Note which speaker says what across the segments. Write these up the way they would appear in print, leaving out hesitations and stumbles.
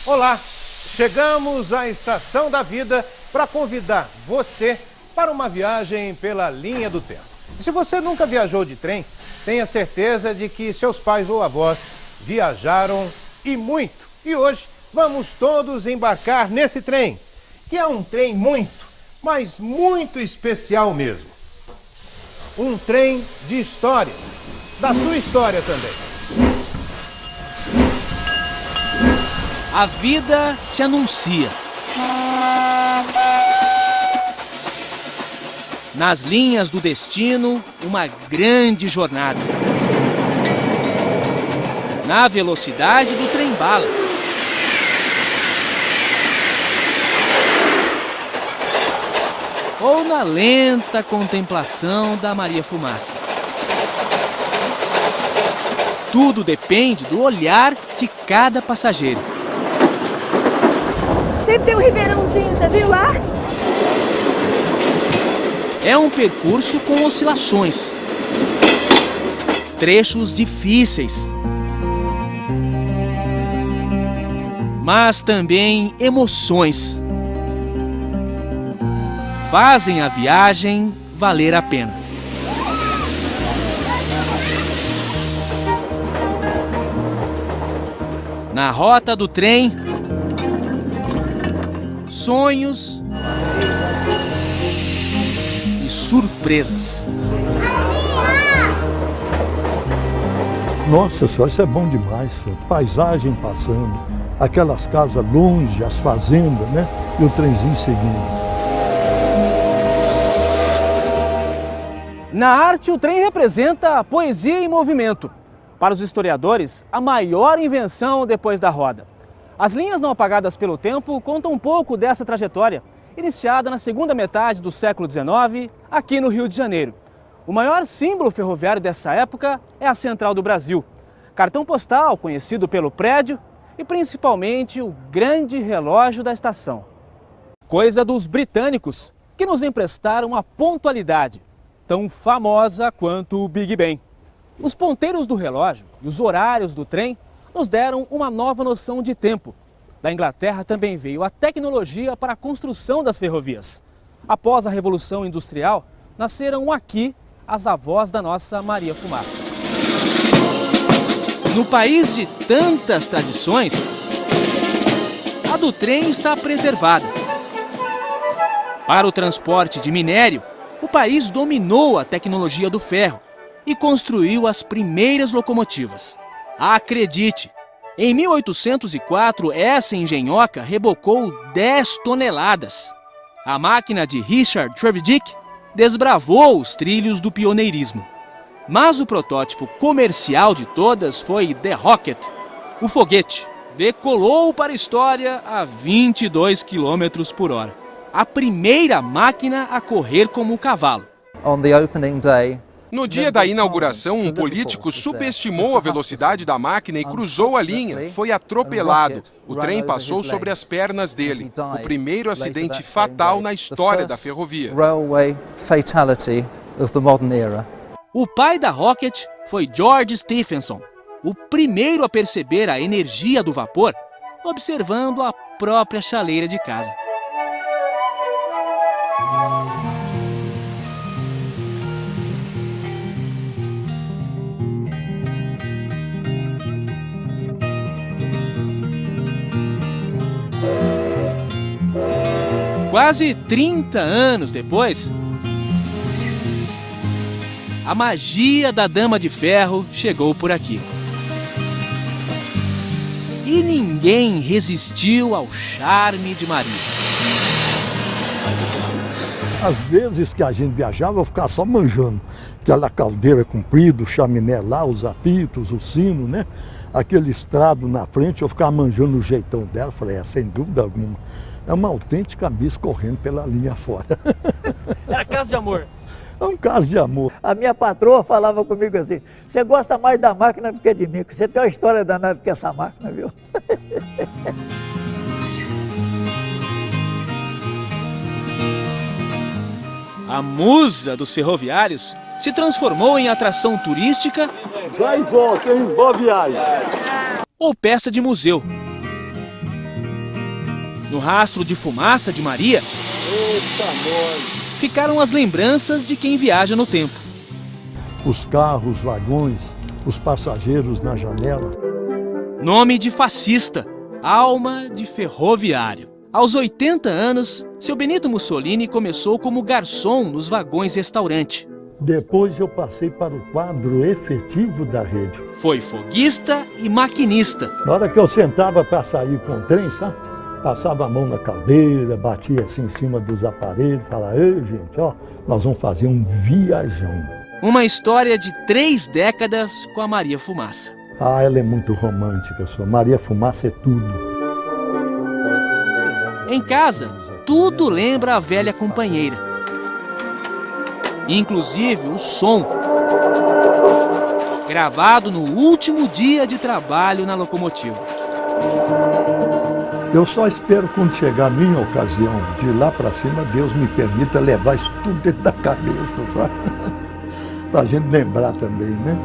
Speaker 1: Olá, chegamos à Estação da Vida para convidar você para uma viagem pela linha do tempo. E se você nunca viajou de trem, tenha certeza de que seus pais ou avós viajaram e muito. E hoje vamos todos embarcar nesse trem, que é um trem muito, mas muito especial mesmo. Um trem de história, da sua história também.
Speaker 2: A vida se anuncia. Nas linhas do destino, uma grande jornada. Na velocidade do trem-bala. Ou na lenta contemplação da Maria Fumaça. Tudo depende do olhar de cada passageiro.
Speaker 3: Sempre tem um ribeirãozinho, você viu lá?
Speaker 2: É um percurso com oscilações. Trechos difíceis. Mas também emoções. Fazem a viagem valer a pena. Na rota do trem, sonhos e surpresas.
Speaker 4: Nossa senhora, isso é bom demais, senhor. Paisagem passando, aquelas casas longe, as fazendas, né? E o trenzinho seguindo.
Speaker 5: Na arte, o trem representa a poesia em movimento. Para os historiadores, a maior invenção depois da roda. As linhas não apagadas pelo tempo contam um pouco dessa trajetória, iniciada na segunda metade do século XIX, aqui no Rio de Janeiro. O maior símbolo ferroviário dessa época é a Central do Brasil, cartão postal conhecido pelo prédio e principalmente o grande relógio da estação. Coisa dos britânicos, que nos emprestaram a pontualidade, tão famosa quanto o Big Ben. Os ponteiros do relógio e os horários do trem nos deram uma nova noção de tempo. Da Inglaterra também veio a tecnologia para a construção das ferrovias. Após a Revolução Industrial, nasceram aqui as avós da nossa Maria Fumaça. No país de tantas tradições, a do trem está preservada. Para o transporte de minério, o país dominou a tecnologia do ferro e construiu as primeiras locomotivas. Acredite, em 1804 essa engenhoca rebocou 10 toneladas. A máquina de Richard Trevithick desbravou os trilhos do pioneirismo. Mas o protótipo comercial de todas foi The Rocket, o foguete. Decolou para a história a 22 km por hora. A primeira máquina a correr como um cavalo.
Speaker 6: No dia da inauguração, um político subestimou a velocidade da máquina e cruzou a linha. Foi atropelado. O trem passou sobre as pernas dele. O primeiro acidente fatal na história da ferrovia.
Speaker 2: O pai da Rocket foi George Stephenson, o primeiro a perceber a energia do vapor, observando a própria chaleira de casa. Quase 30 anos depois, a magia da Dama de Ferro chegou por aqui. E ninguém resistiu ao charme de Maria.
Speaker 4: Às vezes que a gente viajava, eu ficava só manjando. Aquela caldeira comprida, o chaminé lá, os apitos, o sino, né? Aquele estrado na frente, eu ficava manjando o jeitão dela. Falei, sem dúvida alguma. É uma autêntica Miss correndo pela linha fora.
Speaker 5: Era caso de amor.
Speaker 4: É um caso de amor.
Speaker 7: A minha patroa falava comigo assim, você gosta mais da máquina do que de mim, porque você tem uma história danada que essa máquina, viu?
Speaker 2: A musa dos ferroviários se transformou em atração turística.
Speaker 4: Vai e volta, hein? Boa viagem.
Speaker 2: Ou peça de museu. No rastro de fumaça de Maria, ficaram as lembranças de quem viaja no tempo.
Speaker 4: Os carros, vagões, os passageiros na janela.
Speaker 2: Nome de fascista, alma de ferroviário. Aos 80 anos, seu Benito Mussolini começou como garçom nos vagões-restaurante.
Speaker 4: Depois eu passei para o quadro efetivo da rede.
Speaker 2: Foi foguista e maquinista.
Speaker 4: Na hora que eu sentava para sair com o trem, sabe? Passava a mão na caldeira, batia assim em cima dos aparelhos, falava: ei, gente, ó, nós vamos fazer um viajão.
Speaker 2: Uma história de 3 décadas com a Maria Fumaça.
Speaker 4: Ah, ela é muito romântica, sua Maria Fumaça é tudo.
Speaker 2: Em casa, tudo lembra a velha companheira. Inclusive o som. Gravado no último dia de trabalho na locomotiva.
Speaker 4: Eu só espero quando chegar a minha ocasião de ir lá para cima, Deus me permita levar isso tudo dentro da cabeça, sabe? Pra gente lembrar também, né?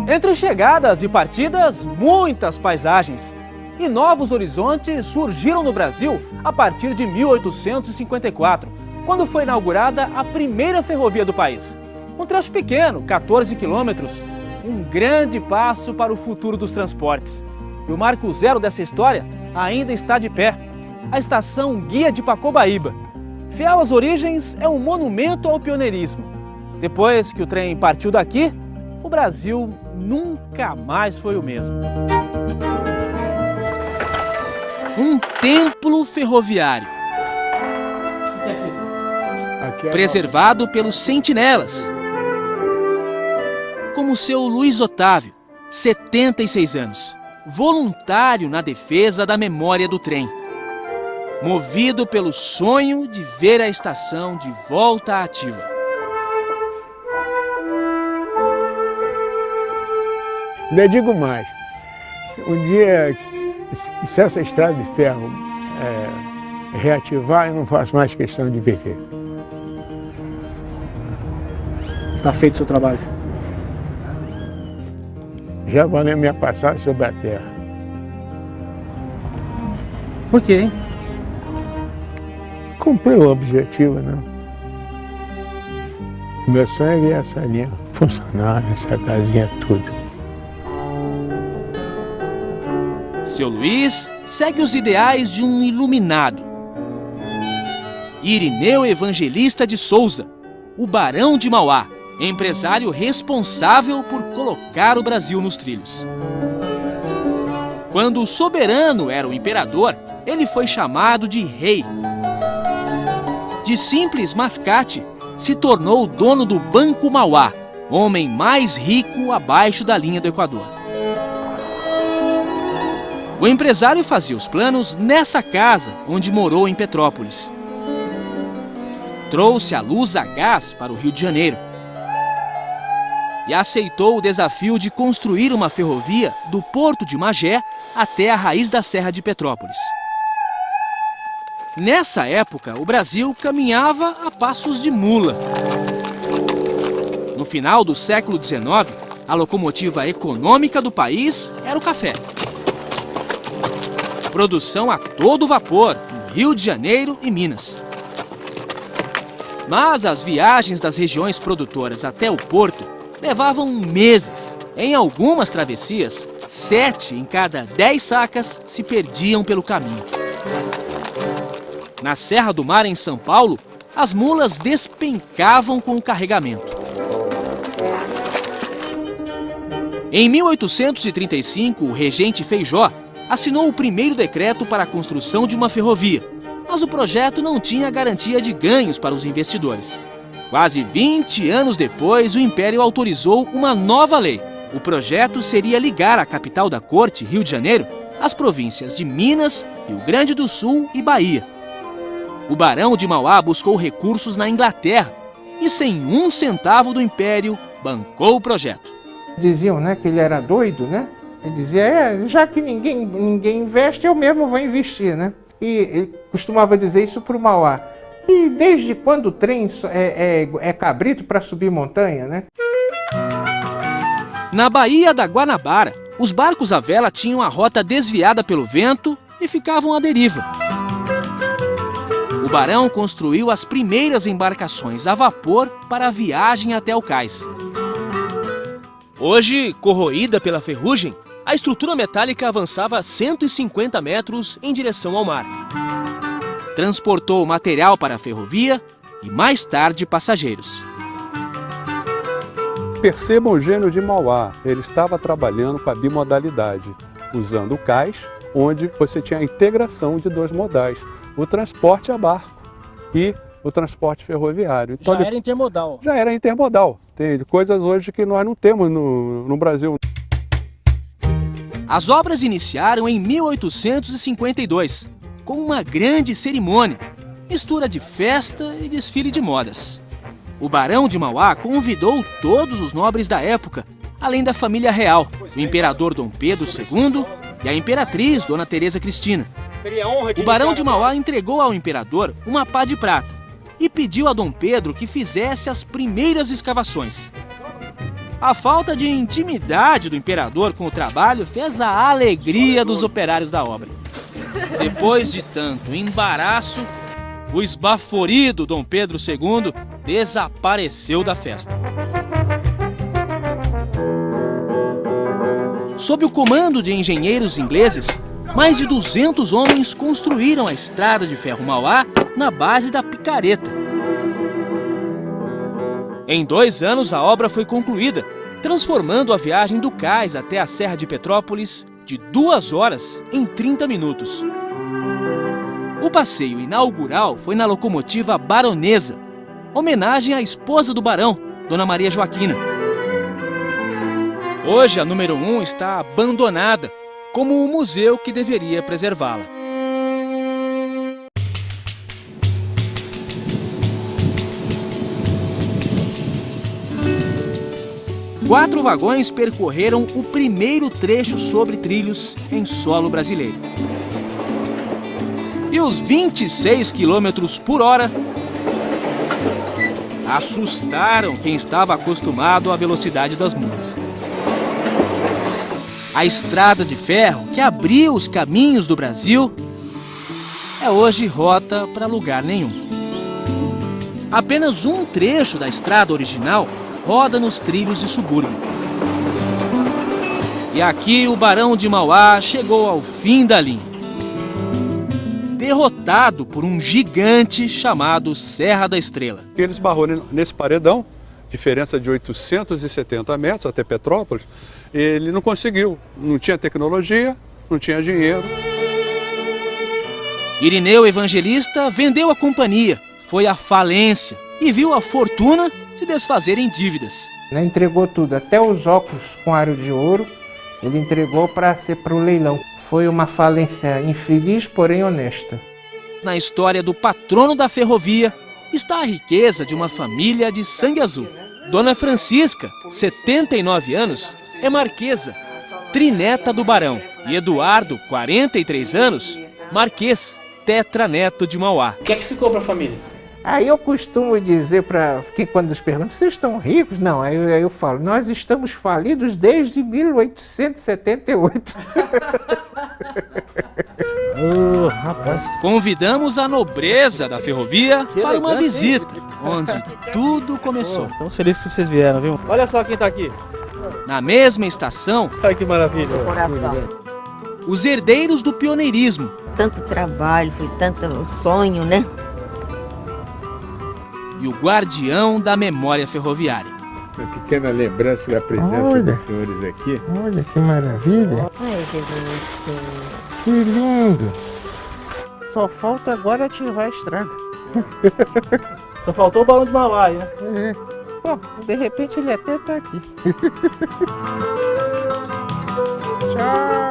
Speaker 5: Entre chegadas e partidas, muitas paisagens. E novos horizontes surgiram no Brasil a partir de 1854, quando foi inaugurada a primeira ferrovia do país. Um trecho pequeno, 14 quilômetros, um grande passo para o futuro dos transportes. E o marco zero dessa história ainda está de pé, a estação Guia de Pacobaíba. Fiel às origens, é um monumento ao pioneirismo. Depois que o trem partiu daqui, o Brasil nunca mais foi o mesmo.
Speaker 2: Um templo ferroviário, preservado pelos sentinelas, como o seu Luiz Otávio, 76 anos, voluntário na defesa da memória do trem, movido pelo sonho de ver a estação de volta à ativa.
Speaker 8: Ainda digo mais, um dia, se essa estrada de ferro reativar, eu não faço mais questão de viver.
Speaker 5: Está feito o seu trabalho?
Speaker 8: Já valeu minha passagem sobre a terra.
Speaker 5: Por quê, hein?
Speaker 8: Cumpri o objetivo, né? Meu sonho é ver essa linha funcionar, essa casinha, tudo.
Speaker 2: Seu Luiz segue os ideais de um iluminado. Irineu Evangelista de Souza, o Barão de Mauá, empresário responsável por colocar o Brasil nos trilhos. Quando o soberano era o imperador, ele foi chamado de rei. De simples mascate, se tornou o dono do Banco Mauá, homem mais rico abaixo da linha do Equador. O empresário fazia os planos nessa casa onde morou em Petrópolis. Trouxe a luz a gás para o Rio de Janeiro e aceitou o desafio de construir uma ferrovia do Porto de Magé até a raiz da Serra de Petrópolis. Nessa época, o Brasil caminhava a passos de mula. No final do século XIX, a locomotiva econômica do país era o café. Produção a todo vapor no Rio de Janeiro e Minas. Mas as viagens das regiões produtoras até o porto levavam meses. Em algumas travessias, 7 em cada 10 sacas se perdiam pelo caminho. Na Serra do Mar, em São Paulo, as mulas despencavam com o carregamento. Em 1835, o regente Feijó assinou o primeiro decreto para a construção de uma ferrovia, mas o projeto não tinha garantia de ganhos para os investidores. Quase 20 anos depois, o Império autorizou uma nova lei. O projeto seria ligar a capital da corte, Rio de Janeiro, às províncias de Minas, Rio Grande do Sul e Bahia. O Barão de Mauá buscou recursos na Inglaterra e, sem 1 centavo do Império, bancou o projeto.
Speaker 9: Diziam, né, que ele era doido, né? Ele dizia, já que ninguém investe, eu mesmo vou investir, né? E ele costumava dizer isso para o Mauá. E desde quando o trem é cabrito para subir montanha, né?
Speaker 2: Na Baía da Guanabara, os barcos à vela tinham a rota desviada pelo vento e ficavam à deriva. O barão construiu as primeiras embarcações a vapor para a viagem até o cais. Hoje, corroída pela ferrugem, a estrutura metálica avançava 150 metros em direção ao mar. Transportou material para a ferrovia e, mais tarde, passageiros.
Speaker 10: Percebam o gênio de Mauá, ele estava trabalhando com a bimodalidade, usando o cais, onde você tinha a integração de dois modais, o transporte a barco e o transporte ferroviário. Então,
Speaker 5: Já era intermodal.
Speaker 10: Já era intermodal. Tem coisas hoje que nós não temos no Brasil.
Speaker 2: As obras iniciaram em 1852, com uma grande cerimônia, mistura de festa e desfile de modas. O Barão de Mauá convidou todos os nobres da época, além da família real, o imperador Dom Pedro II e a imperatriz Dona Teresa Cristina. O Barão de Mauá entregou ao imperador uma pá de prata e pediu a Dom Pedro que fizesse as primeiras escavações. A falta de intimidade do imperador com o trabalho fez a alegria dos operários da obra. Depois de tanto embaraço, o esbaforido Dom Pedro II desapareceu da festa. Sob o comando de engenheiros ingleses, mais de 200 homens construíram a estrada de ferro Mauá na base da picareta. Em 2 anos, a obra foi concluída, transformando a viagem do cais até a Serra de Petrópolis de 2 horas em 30 minutos. O passeio inaugural foi na locomotiva Baronesa, homenagem à esposa do barão, Dona Maria Joaquina. Hoje, a número 1 está abandonada, como o museu que deveria preservá-la. Quatro vagões percorreram o primeiro trecho sobre trilhos em solo brasileiro. E os 26 km por hora assustaram quem estava acostumado à velocidade das mulas. A estrada de ferro que abriu os caminhos do Brasil é hoje rota para lugar nenhum. Apenas um trecho da estrada original roda nos trilhos de subúrbio. E aqui o Barão de Mauá chegou ao fim da linha, derrotado por um gigante chamado Serra da Estrela.
Speaker 10: Ele esbarrou nesse paredão, diferença de 870 metros até Petrópolis, ele não conseguiu, não tinha tecnologia, não tinha dinheiro.
Speaker 2: Irineu Evangelista vendeu a companhia, foi à falência e viu a fortuna se desfazer em dívidas.
Speaker 9: Ele entregou tudo, até os óculos com aro de ouro, ele entregou para o leilão. Foi uma falência infeliz, porém honesta.
Speaker 2: Na história do patrono da ferrovia está a riqueza de uma família de sangue azul. Dona Francisca, 79 anos, é marquesa, trineta do barão. E Eduardo, 43 anos, marquês, tetraneto de Mauá.
Speaker 5: O que é que ficou para a família?
Speaker 9: Aí eu costumo dizer que quando eles perguntam, vocês estão ricos? Não, aí eu falo, nós estamos falidos desde 1878.
Speaker 2: Rapaz. Convidamos a nobreza da ferrovia para uma visita, onde tudo começou.
Speaker 5: Estamos felizes que vocês vieram, viu? Olha só quem está aqui.
Speaker 2: Na mesma estação,
Speaker 5: olha que maravilha.
Speaker 2: Os herdeiros do pioneirismo.
Speaker 3: Tanto trabalho, foi tanto sonho, né?
Speaker 2: E o guardião da memória ferroviária.
Speaker 8: Uma pequena lembrança da presença dos senhores aqui.
Speaker 9: Olha que maravilha.
Speaker 3: Ai, que bonitinho.
Speaker 9: Que lindo. Só falta agora ativar a estrada.
Speaker 5: Só faltou o Barão de Mauá, né?
Speaker 9: É. Bom, de repente ele até tá aqui. Tchau.